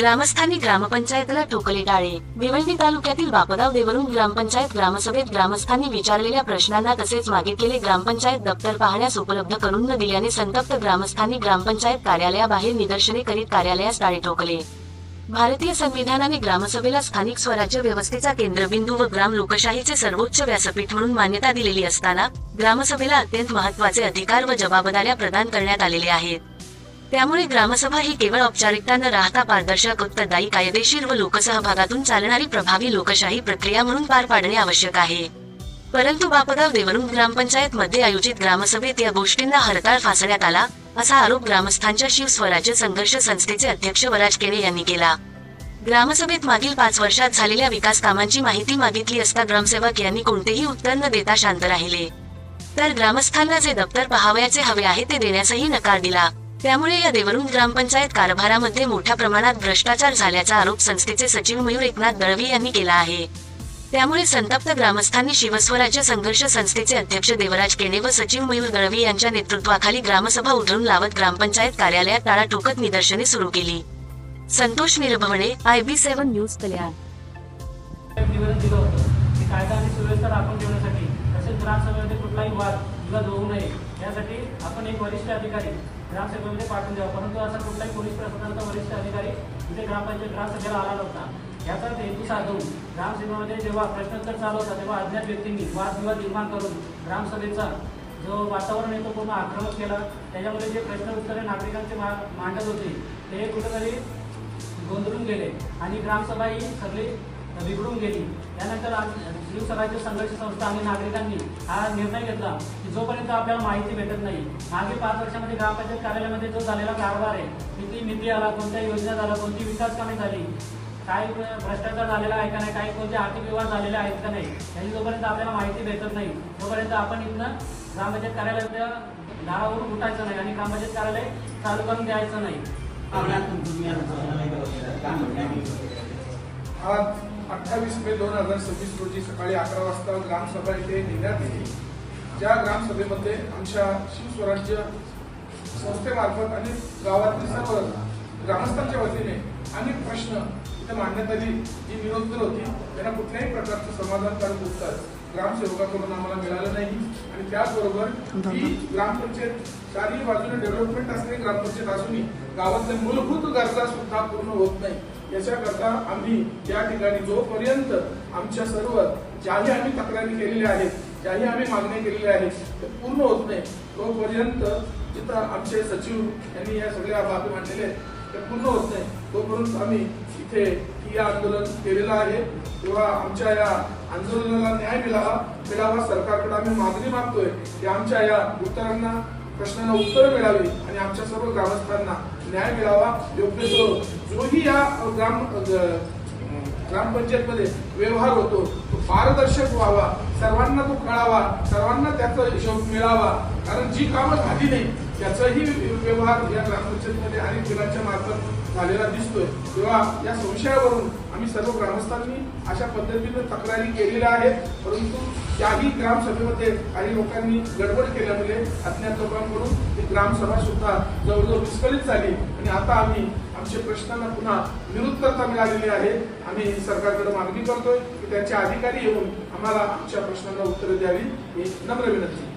ग्रामस्थांनी ग्रामपंचायतला ठोकले टाळे। भिवंडी तालुक्यातील बापगाव देवरुंग ग्रामपंचायत ग्रामसभेत ग्रामस्थांनी विचारलेल्या प्रश्नांना तसेच मागितलेले ग्रामपंचायत दप्तर पाहण्यास उपलब्ध करून न दिल्याने संतप्त ग्रामस्थांनी ग्रामपंचायत कार्यालयाबाहेर निदर्शने करीत कार्यालयास टाळे ठोकले। भारतीय संविधानाने ग्रामसभेला स्थानिक स्वराज्य व्यवस्थेचा केंद्रबिंदू व ग्राम लोकशाहीचे सर्वोच्च व्यासपीठ म्हणून मान्यता दिलेली असताना ग्रामसभेला अत्यंत महत्त्वाचे अधिकार व जबाबदाऱ्या प्रदान करण्यात आलेले आहेत। त्यामुळे ग्रामसभा ही केवळ औपचारिकता न राहता पारदर्शक, उत्तरदायी, कायदेशीर व लोकसहभागातून चालणारी प्रभावी लोकशाही प्रक्रिया म्हणून पार पाडणे आवश्यक आहे। परंतु बापगाव देवरुंग ग्रामपंचायत मध्ये आयोजित ग्रामसभेत या गोष्टींना हरताळ फासण्यात आला, असा आरोप ग्रामस्थांच्या शिव स्वराज्य संघर्ष संस्थेचे अध्यक्ष वराज केणे यांनी केला। ग्रामसभेत मागील 5 वर्षात झालेल्या विकास कामांची माहिती मागितली असता ग्रामसेवक यांनी कोणतेही उत्तर न देता शांत राहिले, तर ग्रामस्थांना जे दप्तर पाहावयाचे हवे आहे ते देण्यासही नकार दिला। त्यामुळे या देवरुंग ग्रामपंचायत कारभारामध्ये मोठ्या प्रमाणात भ्रष्टाचार झाल्याचा आरोप संस्थेचे सचिव मयूर एकनाथ दळवी यांनी केला आहे। त्यामुळे संतप्त ग्रामस्थांनी शिवस्वराज्य संघर्ष संस्थेचे अध्यक्ष देवराज केणे व सचिव मयूर दळवी यांच्या नेतृत्वाखाली ग्रामसभा उधळून लावत ग्रामपंचायत कार्यालयात टाळा ठोकत निदर्शने सुरू केली। संतोष निरभवणे, IB7 न्यूज कल्याण। कायदा आणि सुव्यवस्था राखून ठेवण्यासाठी तसेच ग्रामसभेमध्ये कुठलाही वाद विवाद होऊ नये यासाठी आपण एक वरिष्ठ अधिकारी ग्रामसभेमध्ये पाठवून द्यावा। परंतु असा कुठलाही पोलीस प्रशासनाचा वरिष्ठ अधिकारी इथे ग्रामसभेला आला नव्हता। याचा हेतू साधून ग्रामसभेमध्ये जेव्हा प्रश्नोत्तर चालू होता तेव्हा अज्ञात व्यक्तींनी वादविवाद निर्माण करून ग्रामसभेचा जो वातावरण आहे तो पूर्ण आक्रमक केला। त्याच्यामध्ये जे प्रश्न उत्तरे नागरिकांचे मांडत होते ते कुठेतरी गोंधळून गेले आणि ग्रामसभा ही सगळी बिघडून गेली। त्यानंतर शिव स्वराज्य संघर्ष संस्था आणि नागरिकांनी हा निर्णय घेतला की जोपर्यंत आपल्याला माहिती भेटत नाही, मागे 5 वर्षामध्ये ग्रामपंचायत कार्यालयामध्ये जो झालेला कारभार आहे, किती निधी आला, कोणत्या योजना झाल्या, कोणती विकास कामे झाली, काय भ्रष्टाचार झालेला आहे का नाही, काही कोणते आर्थिक व्यवहार झालेले आहेत का नाही, याची जोपर्यंत आपल्याला माहिती भेटत नाही तोपर्यंत आपण इथनं ग्रामपंचायत कार्यालयाच्या दारावरून उठायचं नाही आणि ग्रामपंचायत कार्यालय चालू करून द्यायचं नाही। आज 28 मे 2026 रोजी सकाळी 11 वाजता ग्रामसभा इथे घेण्यात येईल। ज्या ग्रामसभेमध्ये आमच्या शिवस्वराज्य संस्थेमार्फत आणि गावातील सर्व ग्रामस्थांच्या वतीने अनेक प्रश्न इथे मांडण्यात आली। जी विरोधक होती त्यांना कुठल्याही प्रकारचं समाधानकारक उत्तर ग्रामसेवकाकडून आम्हाला मिळालं नाही आणि त्याचबरोबर ही ग्रामपंचायत चारही बाजूने डेव्हलपमेंट असलेली ग्रामपंचायत असूनही गावातल्या मूलभूत गरजा सुद्धा पूर्ण होत नाही। याच्याकरता आम्ही या ठिकाणी जोपर्यंत आमच्या सर्व ज्याही आम्ही तक्रारी केलेल्या आहेत, ज्याही आम्ही मागण्या केलेल्या आहेत ते पूर्ण होत नाही तोपर्यंत, जिथं आमचे सचिव यांनी या सगळ्या बाबी मांडलेल्या आहेत ते पूर्ण होत नाही तोपर्यंत आम्ही इथे ही आंदोलन केलेलं आहे। तेव्हा आमच्या या आंदोलनाला न्याय मिळावा सरकारकडे आम्ही मागणी मागतोय की आमच्या या उत्तरांना प्रश्नांना उत्तर मिळावी आणि आमच्या सर्व ग्रामस्थांना न्याय मिळावा। योग्य जोही या ग्रामपंचायत मध्ये व्यवहार होतो तो पारदर्शक व्हावा, सर्वांना तो कळावा, सर्वांना त्याचा हिशोब मिळावा। कारण जी कामं झाली नाही त्याचाही व्यवहार या ग्रामपंचायतीमध्ये अनेक जणांच्या मार्फत झालेला दिसतोय। तेव्हा या संशयावरून आम्ही सर्व ग्रामस्थांनी अशा पद्धतीने तक्रारी केलेल्या आहेत, परंतु त्याही ग्रामसभेमध्ये काही लोकांनी गडबड केल्यामुळे अज्ञात लोकांकडून ही ग्रामसभा सुद्धा जवळजवळ विस्कळीत झाली आणि आता आम्ही आमच्या प्रश्नांना पुन्हा निरुत्तरता मिळालेली आहे। आम्ही सरकारकडे मागणी करतोय की त्याचे अधिकारी येऊन आम्हाला आमच्या प्रश्नांना उत्तरे द्यावी ही नम्र विनंती।